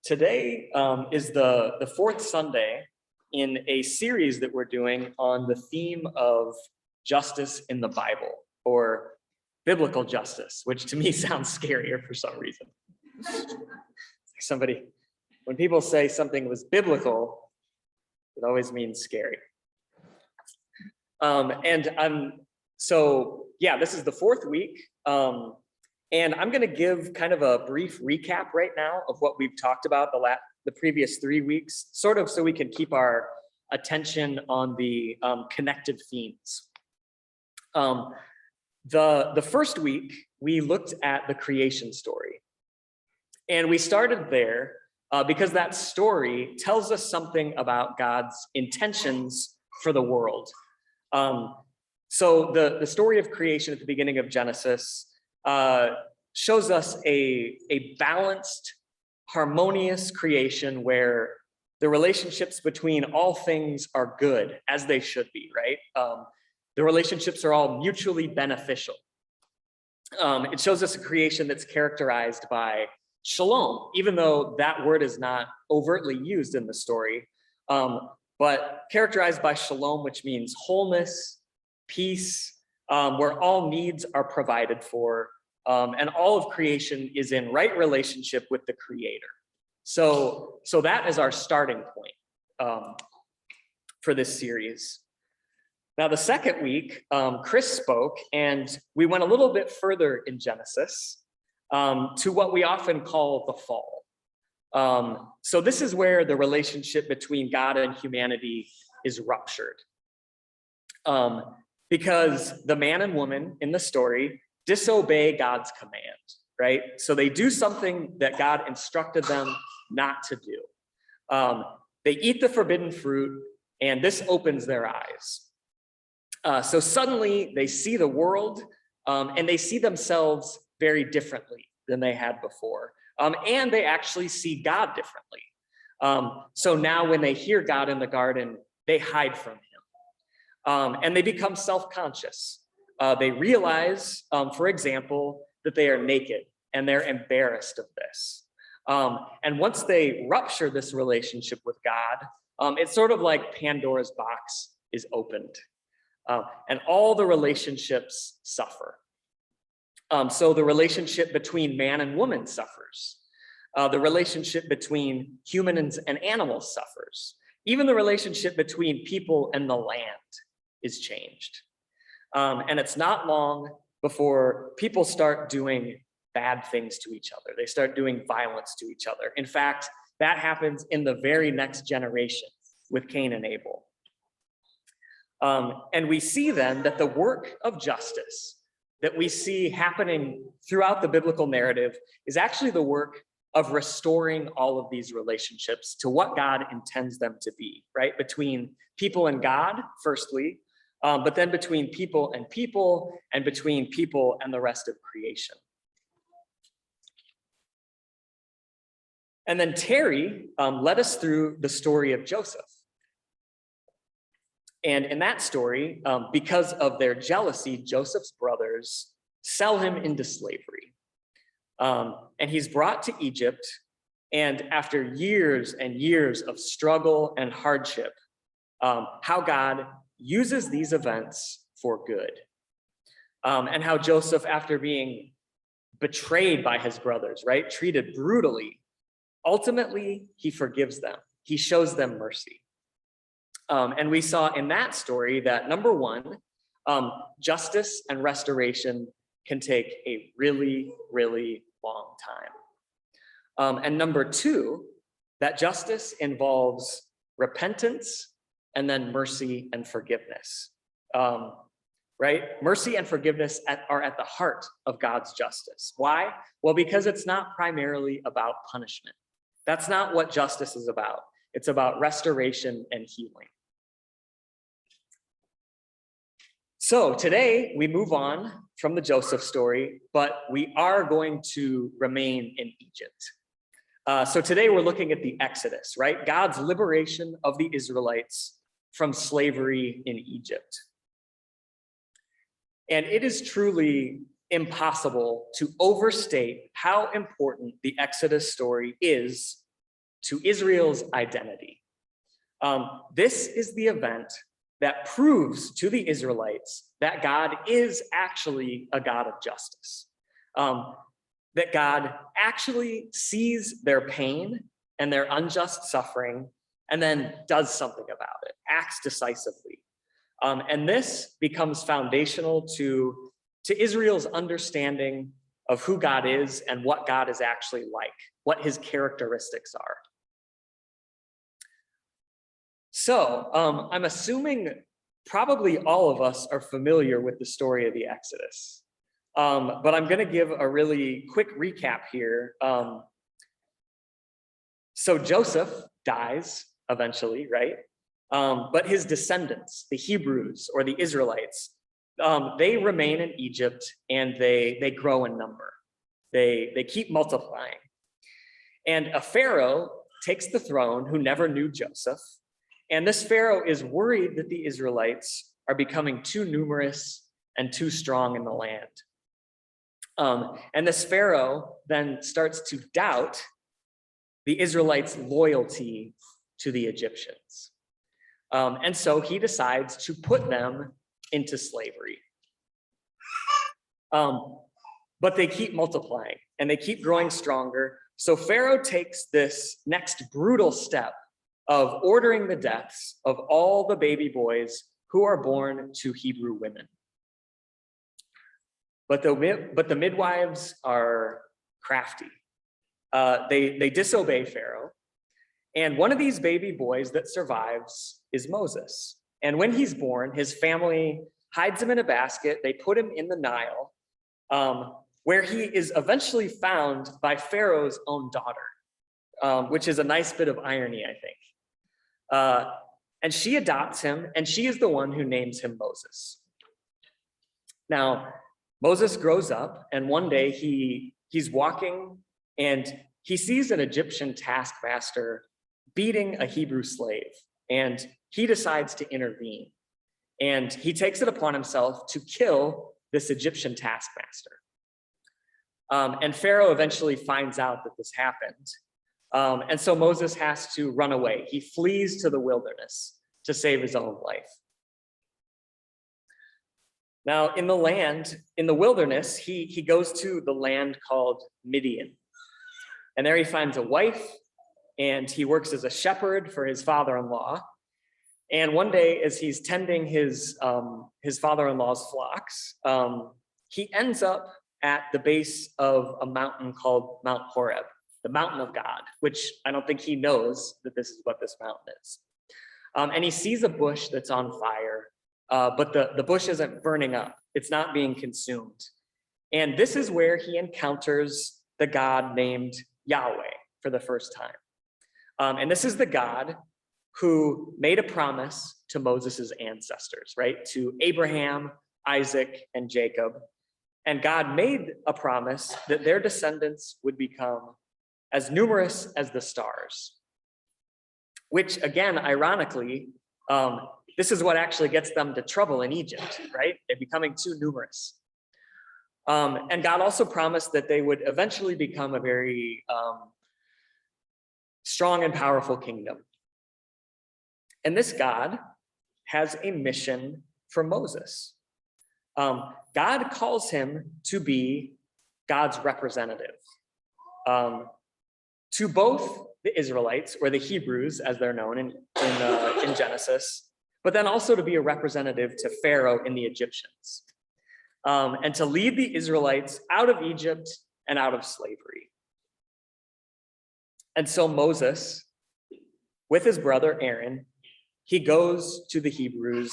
Today is the fourth Sunday in a series that we're doing on the theme of justice in the Bible, or biblical justice, which to me sounds scarier for some reason. When people say something was biblical, it always means scary. This is the fourth week. And I'm going to give kind of a brief recap right now of what we've talked about the previous 3 weeks, sort of so we can keep our attention on the connected themes. The first week, we looked at the creation story. And we started there because that story tells us something about God's intentions for the world. So the story of creation at the beginning of Genesis shows us a balanced, harmonious creation where the relationships between all things are good, as they should be, right? The relationships are all mutually beneficial. It shows us a creation that's characterized by shalom, even though that word is not overtly used in the story, but characterized by shalom, which means wholeness, peace, where all needs are provided for, and all of creation is in right relationship with the Creator. So that is our starting point for this series. Now, the second week, Chris spoke, and we went a little bit further in Genesis to what we often call the fall. So this is where the relationship between God and humanity is ruptured. Because the man and woman in the story disobey God's command, right? So they do something that God instructed them not to do. They eat the forbidden fruit, and this opens their eyes. So suddenly they see the world, and they see themselves very differently than they had before. And they actually see God differently. So now when they hear God in the garden, they hide from him. And they become self-conscious. They realize, for example, that they are naked and they're embarrassed of this. And once they rupture this relationship with God, it's sort of like Pandora's box is opened. And all the relationships suffer. So the relationship between man and woman suffers. The relationship between humans and animals suffers. Even the relationship between people and the land is changed. And it's not long before people start doing bad things to each other. They start doing violence to each other. In fact, that happens in the very next generation with Cain and Abel. And we see then that the work of justice that we see happening throughout the biblical narrative is actually the work of restoring all of these relationships to what God intends them to be, right? Between people and God, firstly, but then between people, and between people and the rest of creation. And then Terry led us through the story of Joseph. And in that story, because of their jealousy, Joseph's brothers sell him into slavery. And he's brought to Egypt, and after years and years of struggle and hardship, how God uses these events for good. And how Joseph, after being betrayed by his brothers, right, treated brutally, ultimately he forgives them. He shows them mercy. And we saw in that story that, number one, justice and restoration can take a really, really long time. And number two, that justice involves repentance and then mercy and forgiveness, right? Mercy and forgiveness are at the heart of God's justice. Why? Well, because it's not primarily about punishment. That's not what justice is about. It's about restoration and healing. So today we move on from the Joseph story, but we are going to remain in Egypt. So today we're looking at the Exodus, right? God's liberation of the Israelites from slavery in Egypt. And it is truly impossible to overstate how important the Exodus story is to Israel's identity. This is the event that proves to the Israelites that God is actually a God of justice, that God actually sees their pain and their unjust suffering and then does something about it, acts decisively. And this becomes foundational to Israel's understanding of who God is and what God is actually like, what his characteristics are. So I'm assuming probably all of us are familiar with the story of the Exodus, but I'm going to give a really quick recap here. So Joseph dies eventually, right? But his descendants, the Hebrews or the Israelites, they remain in Egypt and they grow in number. They keep multiplying. And a Pharaoh takes the throne who never knew Joseph. And this Pharaoh is worried that the Israelites are becoming too numerous and too strong in the land. And this Pharaoh then starts to doubt the Israelites' loyalty to the Egyptians. And so he decides to put them into slavery. But they keep multiplying and they keep growing stronger. So Pharaoh takes this next brutal step of ordering the deaths of all the baby boys who are born to Hebrew women. But the midwives are crafty. They disobey Pharaoh. And one of these baby boys that survives is Moses. And when he's born, his family hides him in a basket. They put him in the Nile, where he is eventually found by Pharaoh's own daughter, which is a nice bit of irony, I think. And she adopts him, and she is the one who names him Moses. Now, Moses grows up, and one day he's walking, and he sees an Egyptian taskmaster beating a Hebrew slave, and he decides to intervene. And he takes it upon himself to kill this Egyptian taskmaster. And Pharaoh eventually finds out that this happened. And so Moses has to run away. He flees to the wilderness to save his own life. Now, in the wilderness, he goes to the land called Midian. And there he finds a wife, and he works as a shepherd for his father-in-law. And one day, as he's tending his father-in-law's flocks, he ends up at the base of a mountain called Mount Horeb, the mountain of God, which I don't think he knows that this is what this mountain is. And he sees a bush that's on fire, but the bush isn't burning up. It's not being consumed. And this is where he encounters the God named Yahweh for the first time. And this is the God who made a promise to Moses' ancestors, right? To Abraham, Isaac, and Jacob. And God made a promise that their descendants would become as numerous as the stars, which again, ironically, this is what actually gets them to trouble in Egypt, right? They're becoming too numerous. And God also promised that they would eventually become a very strong and powerful kingdom. And this God has a mission for Moses. God calls him to be God's representative to both the Israelites, or the Hebrews, as they're known in Genesis, but then also to be a representative to Pharaoh and the Egyptians, and to lead the Israelites out of Egypt and out of slavery. And so Moses, with his brother Aaron, he goes to the Hebrews,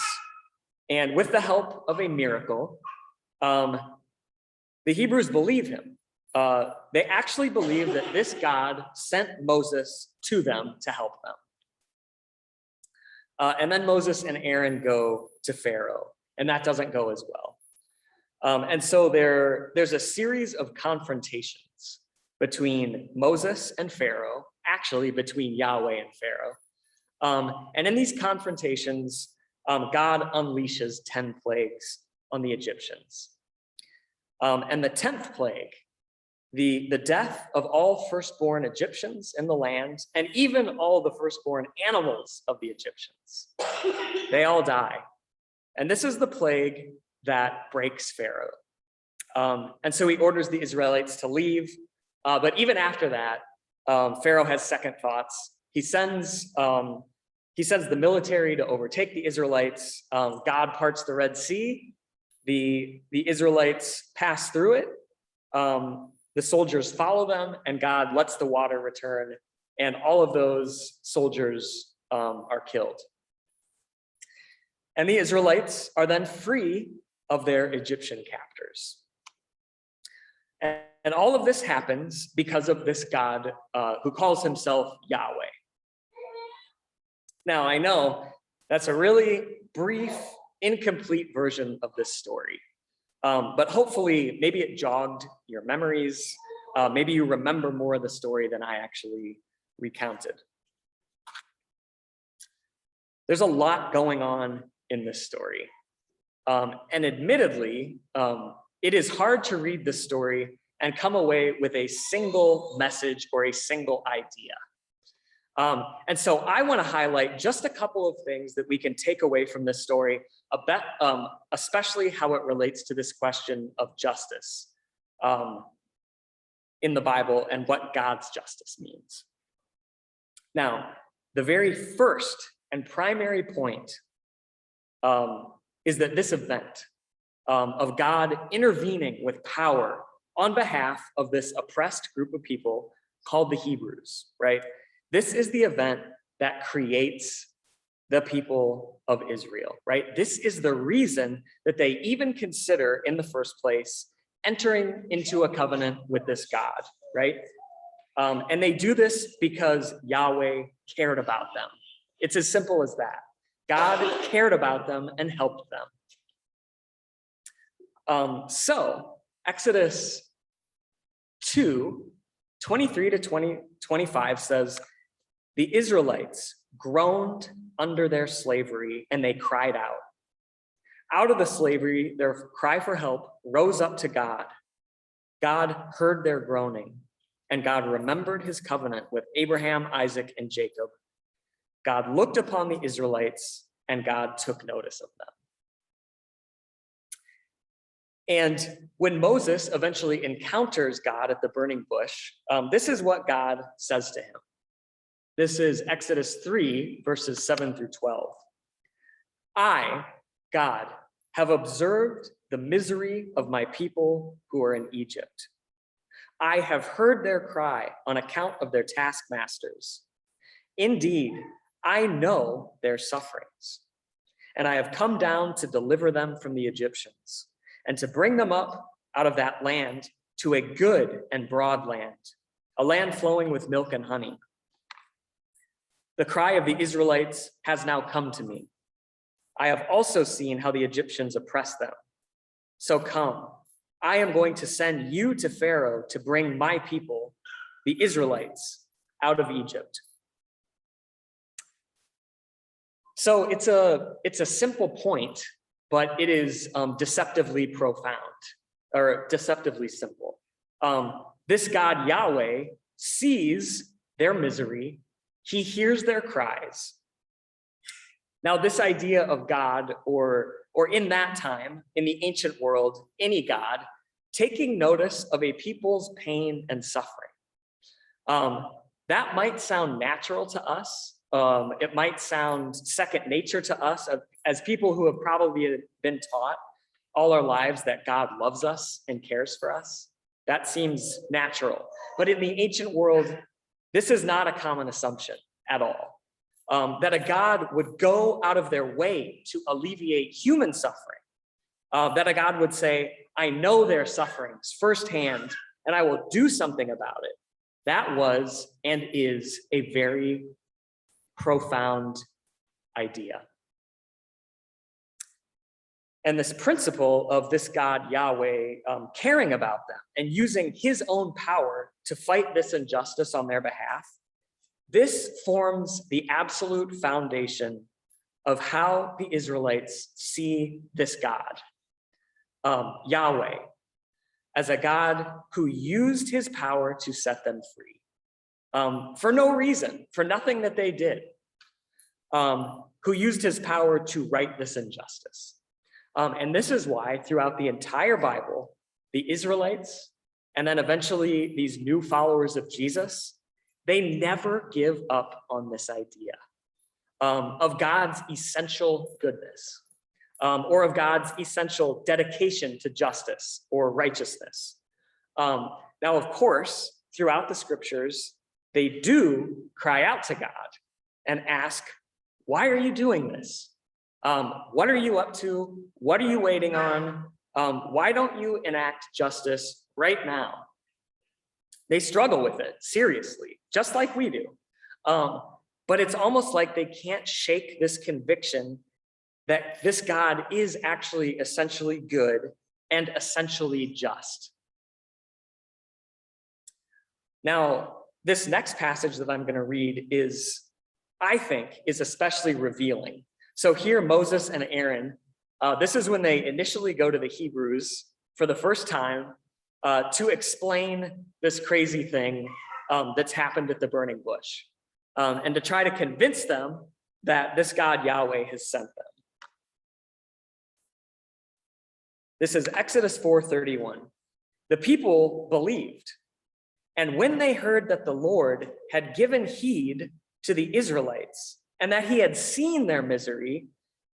and with the help of a miracle, the Hebrews believe him. They actually believe that this God sent Moses to them to help them. And then Moses and Aaron go to Pharaoh, and that doesn't go as well. And so there's a series of confrontations between Moses and Pharaoh, actually between Yahweh and Pharaoh. And in these confrontations, God unleashes 10 plagues on the Egyptians. And the 10th plague, the death of all firstborn Egyptians in the land, and even all the firstborn animals of the Egyptians. They all die. And this is the plague that breaks Pharaoh. And so he orders the Israelites to leave. But even after that, Pharaoh has second thoughts. He sends the military to overtake the Israelites. God parts the Red Sea. The Israelites pass through it. The soldiers follow them, and God lets the water return, and all of those soldiers are killed. And the Israelites are then free of their Egyptian captors. And all of this happens because of this God who calls himself Yahweh. Now, I know that's a really brief, incomplete version of this story. But hopefully, maybe it jogged your memories. Maybe you remember more of the story than I actually recounted. There's a lot going on in this story. And admittedly, it is hard to read this story and come away with a single message or a single idea. And so I want to highlight just a couple of things that we can take away from this story, especially how it relates to this question of justice in the Bible and what God's justice means. Now, the very first and primary point is that this event of God intervening with power on behalf of this oppressed group of people called the Hebrews, right? This is the event that creates the people of Israel, right? This is the reason that they even consider in the first place entering into a covenant with this God, right? And they do this because Yahweh cared about them. It's as simple as that. God cared about them and helped them. So Exodus 2:23 to 25 says, the Israelites groaned under their slavery and they cried out. Out of the slavery, their cry for help rose up to God. God heard their groaning, and God remembered his covenant with Abraham, Isaac, and Jacob. God looked upon the Israelites, and God took notice of them. And when Moses eventually encounters God at the burning bush, this is what God says to him. This is Exodus 3, verses 7 through 12. I, God, have observed the misery of my people who are in Egypt. I have heard their cry on account of their taskmasters. Indeed, I know their sufferings, and I have come down to deliver them from the Egyptians and to bring them up out of that land to a good and broad land, a land flowing with milk and honey. The cry of the Israelites has now come to me. I have also seen how the Egyptians oppress them. So come, I am going to send you to Pharaoh to bring my people, the Israelites, out of Egypt. So it's a simple point, but it is deceptively profound, or deceptively simple. This God, Yahweh, sees their misery. He hears their cries. Now, this idea of God, or in that time, in the ancient world, any God, taking notice of a people's pain and suffering. That might sound natural to us. It might sound second nature to us as people who have probably been taught all our lives that God loves us and cares for us. That seems natural. But in the ancient world, this is not a common assumption at all. That a God would go out of their way to alleviate human suffering. That a God would say, I know their sufferings firsthand, and I will do something about it. That was and is a very profound idea. And this principle of this God, Yahweh, caring about them and using his own power to fight this injustice on their behalf, this forms the absolute foundation of how the Israelites see this God, Yahweh. as a God who used his power to set them free for no reason, for nothing that they did, who used his power to right this injustice. And this is why throughout the entire Bible, the Israelites, and then eventually these new followers of Jesus, they never give up on this idea of God's essential goodness, or of God's essential dedication to justice or righteousness. Now, of course, throughout the scriptures, they do cry out to God and ask, why are you doing this? What are you up to? What are you waiting on? Why don't you enact justice right now? They struggle with it, seriously, just like we do. But it's almost like they can't shake this conviction that this God is actually essentially good and essentially just. Now, this next passage that I'm going to read is, I think, is especially revealing. So here, Moses and Aaron, this is when they initially go to the Hebrews for the first time to explain this crazy thing that's happened at the burning bush, and to try to convince them that this God Yahweh has sent them. This is Exodus 4:31. The people believed, and when they heard that the Lord had given heed to the Israelites and that he had seen their misery,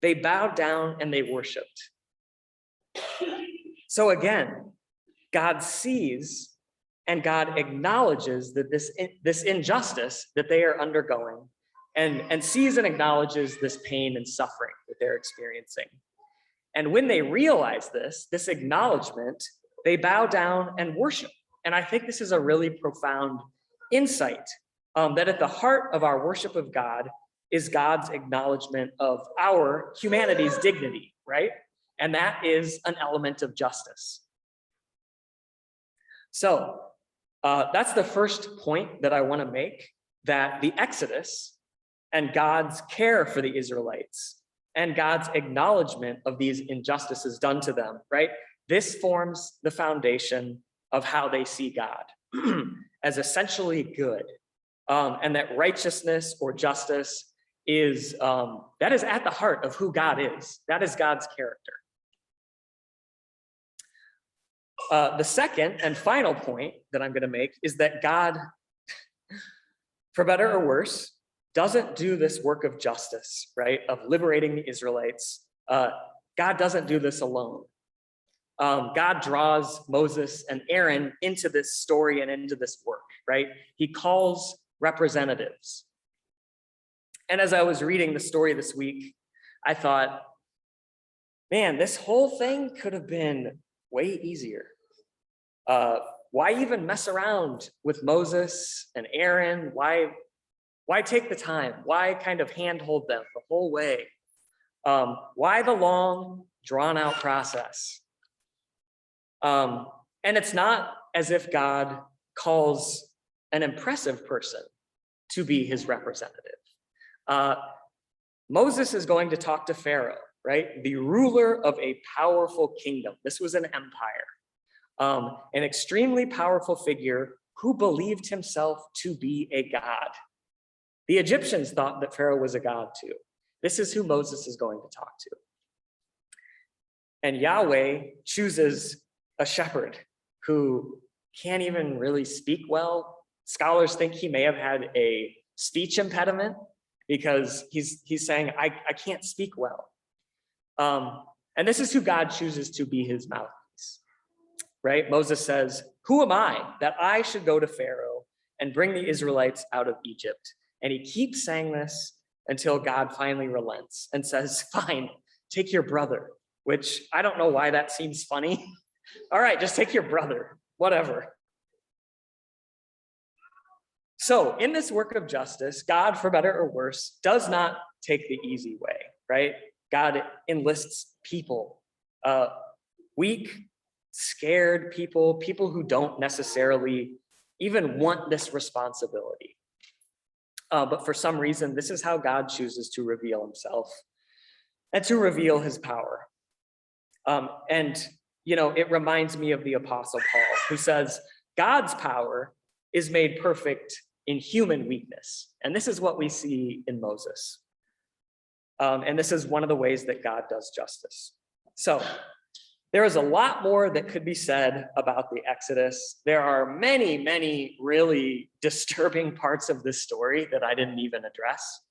they bowed down and they worshiped. So again, God sees and God acknowledges that this injustice that they are undergoing, and sees and acknowledges this pain and suffering that they're experiencing. And when they realize this acknowledgement, they bow down and worship. And I think this is a really profound insight, that at the heart of our worship of God is God's acknowledgement of our humanity's dignity, right? And that is an element of justice. So that's the first point that I want to make, that the Exodus and God's care for the Israelites and God's acknowledgement of these injustices done to them, right? This forms the foundation of how they see God as essentially good, and that righteousness or justice is, that is at the heart of who God is. That is God's character. The second and final point that I'm going to make is that God, for better or worse, doesn't do this work of justice, right, of liberating the Israelites. God doesn't do this alone. God draws Moses and Aaron into this story and into this work, right? He calls representatives. And as I was reading the story this week, I thought, man, this whole thing could have been way easier. Why even mess around with Moses and Aaron? Why take the time? Why kind of handhold them the whole way? Why the long, drawn-out process? And it's not as if God calls an impressive person to be his representative. Moses is going to talk to Pharaoh, right? The ruler of a powerful kingdom. This was an empire, an extremely powerful figure who believed himself to be a god. The Egyptians thought that Pharaoh was a god too. This is who Moses is going to talk to. And Yahweh chooses a shepherd who can't even really speak well. Scholars think he may have had a speech impediment because he's saying, I can't speak well. And this is who God chooses to be his mouthpiece, right? Moses says, who am I that I should go to Pharaoh and bring the Israelites out of Egypt? And he keeps saying this until God finally relents and says, fine, take your brother, which I don't know why that seems funny. All right, just take your brother, whatever. So in this work of justice, God, for better or worse, does not take the easy way, right? God enlists people, weak, scared people who don't necessarily even want this responsibility. But for some reason, this is how God chooses to reveal himself and to reveal his power. And it reminds me of the Apostle Paul, who says, God's power is made perfect in human weakness. And this is what we see in Moses. And this is one of the ways that God does justice. So there is a lot more that could be said about the Exodus. There are many, many really disturbing parts of this story that I didn't even address.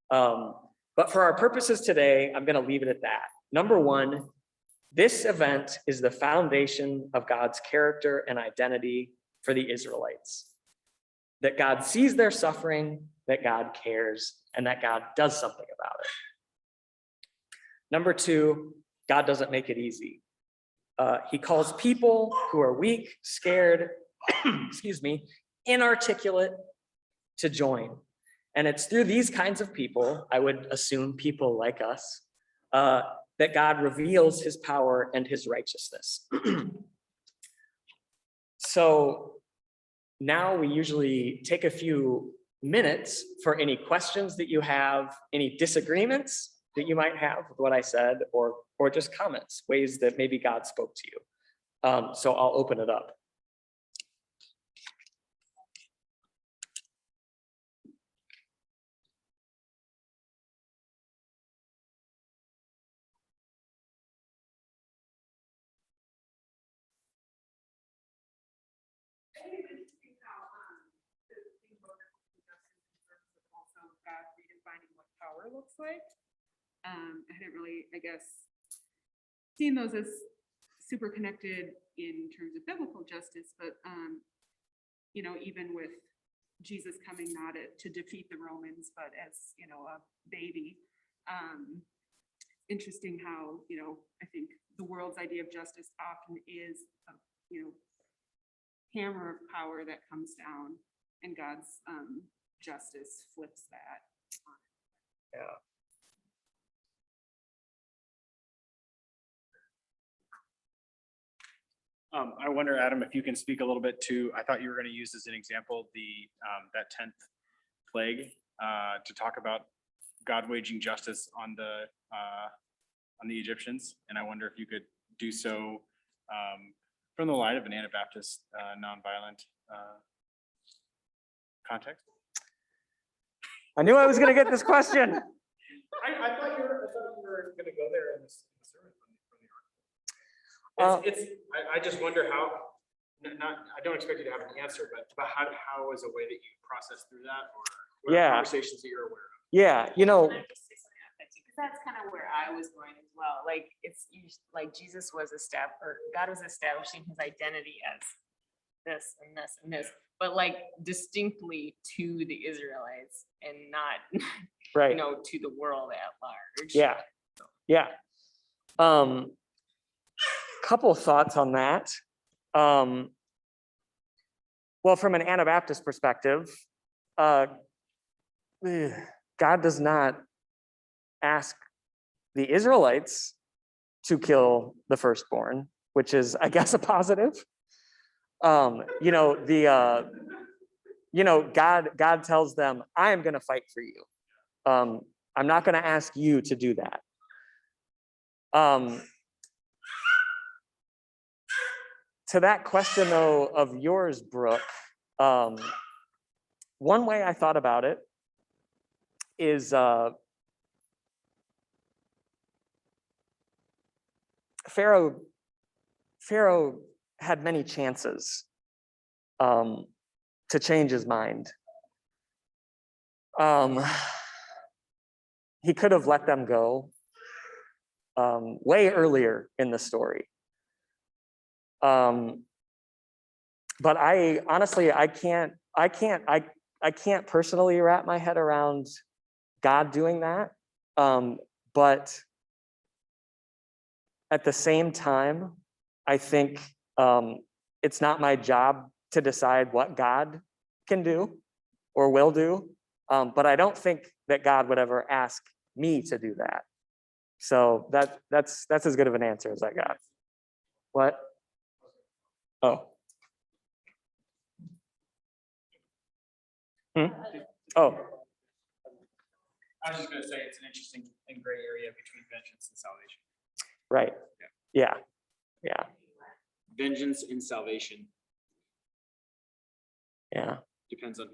But for our purposes today, I'm going to leave it at that. Number one, this event is the foundation of God's character and identity for the Israelites. That God sees their suffering, that God cares, and that God does something about it. Number two, God doesn't make it easy. He calls people who are weak, scared, inarticulate to join. And it's through these kinds of people, I would assume people like us, that God reveals his power and his righteousness. So now we usually take a few minutes for any questions that you have, any disagreements that you might have with what I said, or just comments, ways that maybe God spoke to you. So I'll open it up. God redefining what power looks like. I hadn't really, I guess, seen those as super connected in terms of biblical justice, but even with Jesus coming not to defeat the Romans, but as a baby. Interesting how I think the world's idea of justice often is a hammer of power that comes down, and God's justice flips that. Yeah. I wonder, Adam, if you can speak a little bit to, I thought you were going to use as an example that 10th plague to talk about God waging justice on the Egyptians, and I wonder if you could do so from the light of an Anabaptist nonviolent context. I knew I was going to get this question. I thought you were going to go there in the sermon from the article. I just wonder how. I don't expect you to have an answer, but how is a way that you process through that, or what conversations that you're aware of? Yeah, because that's kind of where I was going as well. Like like Jesus was God was establishing his identity as this and this and this, but like distinctly to the Israelites and not right. To the world at large. Yeah. Yeah. Couple thoughts on that. Well, from an Anabaptist perspective, God does not ask the Israelites to kill the firstborn, which is, I guess, a positive. God tells them, I am going to fight for you. I'm not going to ask you to do that. To that question, though, of yours, Brooke, one way I thought about it is Pharaoh had many chances to change his mind. He could have let them go way earlier in the story. But I honestly, I can't personally wrap my head around God doing that. But at the same time, I think it's not my job to decide what God can do or will do. But I don't think that God would ever ask me to do that. So that's as good of an answer as I got. What? Oh. Oh. I was just going to say it's an interesting and gray area between vengeance and salvation. Right. Yeah. Yeah, Vengeance and salvation yeah, depends on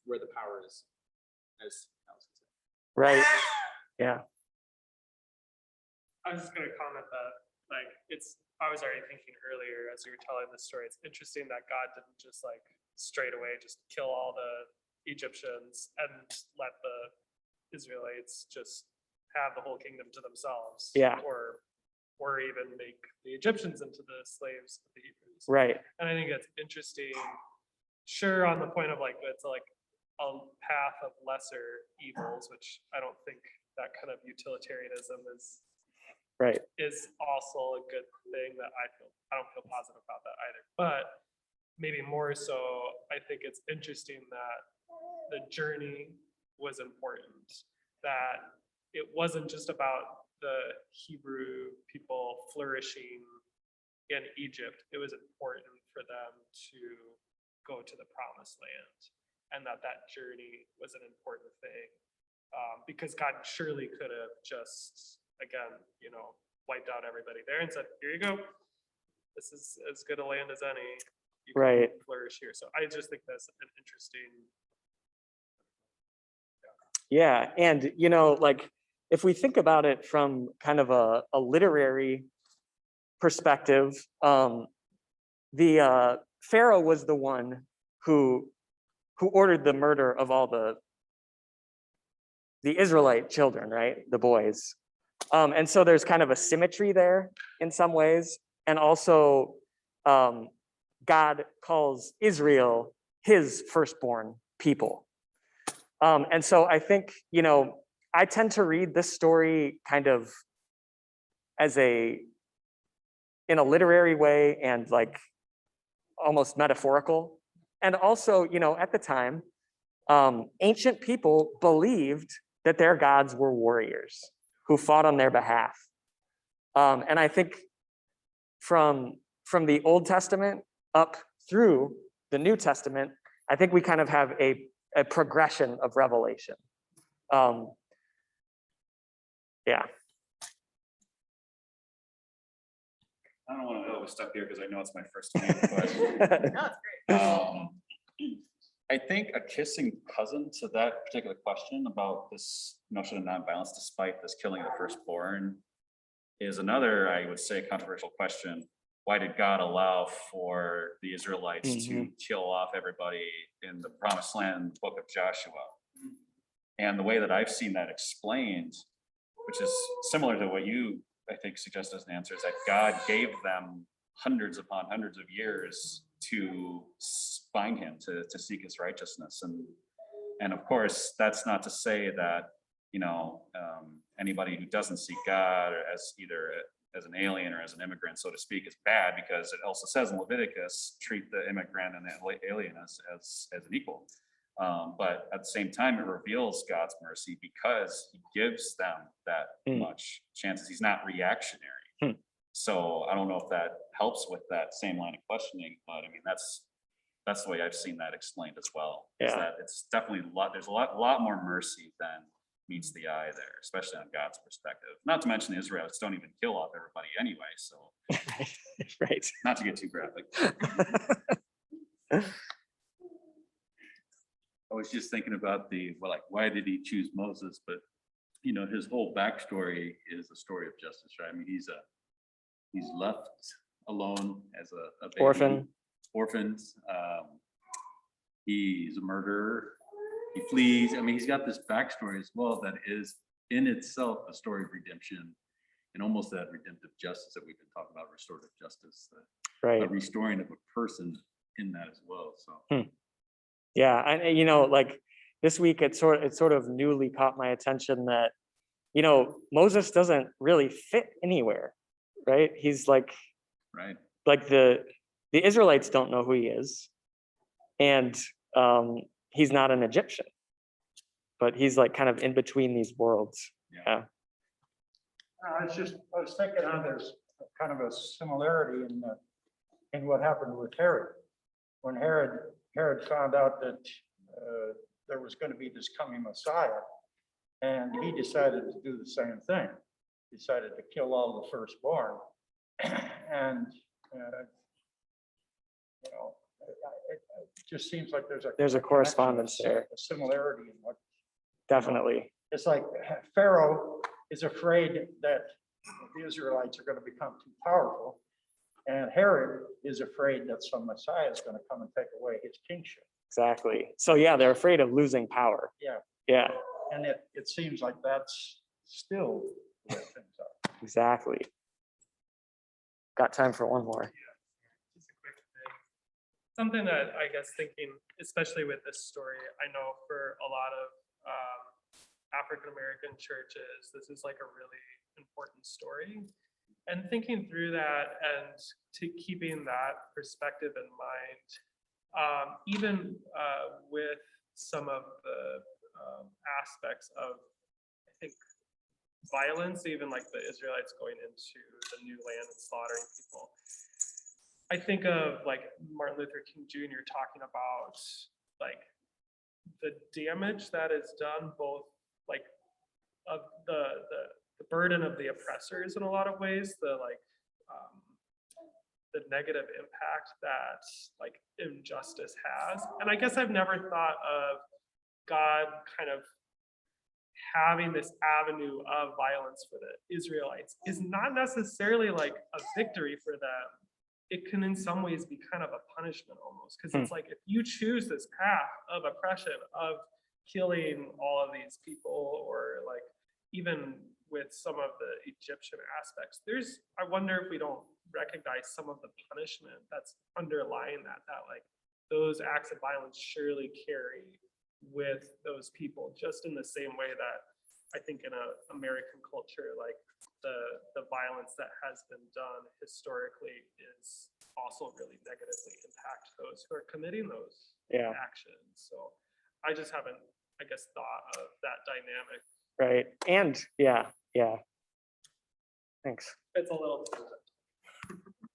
where the power is. As Allison said. right, yeah, I was just gonna comment that, like, I was already thinking earlier as you were telling this story, it's interesting that God didn't just like straight away just kill all the Egyptians and let the Israelites just have the whole kingdom to themselves. Yeah. Or even make the Egyptians into the slaves of the Hebrews. right, And I think it's interesting, sure, on the point of like, it's like a path of lesser evils, which I don't think that kind of utilitarianism right, is also a good thing that I don't feel positive about that either. But maybe more so, I think it's interesting that the journey was important, that it wasn't just about the Hebrew people flourishing in Egypt. It was important for them to go to the promised land, and that journey was an important thing. Because God surely could have just, again, wiped out everybody there and said, here you go. This is as good a land as any. You can Right. flourish here. So I just think that's an interesting. yeah. And, like, if we think about it from kind of a literary perspective, the Pharaoh was the one who ordered the murder of all the Israelite children, right? The boys. And so there's kind of a symmetry there in some ways. And also, God calls Israel his firstborn people. And so I think, I tend to read this story kind of as in a literary way and like almost metaphorical. And also, at the time, ancient people believed that their gods were warriors who fought on their behalf. And I think from the Old Testament up through the New Testament, I think we kind of have a progression of revelation. Yeah. I don't want to overstep here because I know it's my first time, but No, it's great. I think a kissing cousin to that particular question about this notion of nonviolence despite this killing of the firstborn is another, I would say, controversial question. Why did God allow for the Israelites to kill off everybody in the promised land, the book of Joshua? And the way that I've seen that explained, which is similar to what you, I think, suggest as an answer, is that God gave them hundreds upon hundreds of years to find him, to seek his righteousness. And of course, that's not to say that, anybody who doesn't seek God as either as an alien or as an immigrant, so to speak, is bad, because it also says in Leviticus, treat the immigrant and the alien as an equal. But at the same time, it reveals God's mercy because he gives them that much chances. He's not reactionary. So I don't know if that helps with that same line of questioning, but I mean, that's the way I've seen that explained as well. Is Yeah. that it's definitely there's a lot more mercy than meets the eye there, especially on God's perspective. Not to mention the Israelites don't even kill off everybody anyway, so Right. not to get too graphic. I was just thinking about why did he choose Moses? But his whole backstory is a story of justice, right? I mean, he's left alone as a baby, orphaned. He's a murderer. He flees. I mean, he's got this backstory as well that is in itself a story of redemption and almost that redemptive justice that we've been talking about, restorative justice, the restoring of a person in that as well. So. Yeah, and like this week, it sort of newly caught my attention that Moses doesn't really fit anywhere, right? He's like the Israelites don't know who he is, and he's not an Egyptian, but he's like kind of in between these worlds. Yeah. I was thinking there's kind of a similarity in what happened with Herod. When Herod found out that there was going to be this coming Messiah, and he decided to do the same thing. He decided to kill all the firstborn And, you know, it just seems like there's a. There's a connection, correspondence there. A similarity in what, Definitely. it's like Pharaoh is afraid that the Israelites are going to become too powerful. And Herod is afraid that some Messiah is going to come and take away his kingship. Exactly. So yeah, they're afraid of losing power. Yeah. Yeah, And it seems like that's still the way things are. exactly. Got time for one more. Just a quick thing. Something that I guess thinking, especially with this story, I know for a lot of African-American churches, this is like a really important story. And thinking through that and to keeping that perspective in mind, even with some of the aspects of, I think, violence, even like the Israelites going into the new land and slaughtering people. I think of like Martin Luther King Jr. talking about like the damage that is done, both like of the burden of the oppressors in a lot of ways, the negative impact that like injustice has. And I guess I've never thought of God kind of having this avenue of violence for the Israelites is not necessarily like a victory for them. It can in some ways be kind of a punishment almost, because it's like if you choose this path of oppression, of killing all of these people, or like even with some of the Egyptian aspects, I wonder if we don't recognize some of the punishment that's underlying that like those acts of violence surely carry with those people, just in the same way that I think in a American culture, like the violence that has been done historically is also really negatively impact those who are committing those actions. So I just haven't, I guess, thought of that dynamic. Right. And yeah. Thanks. It's a little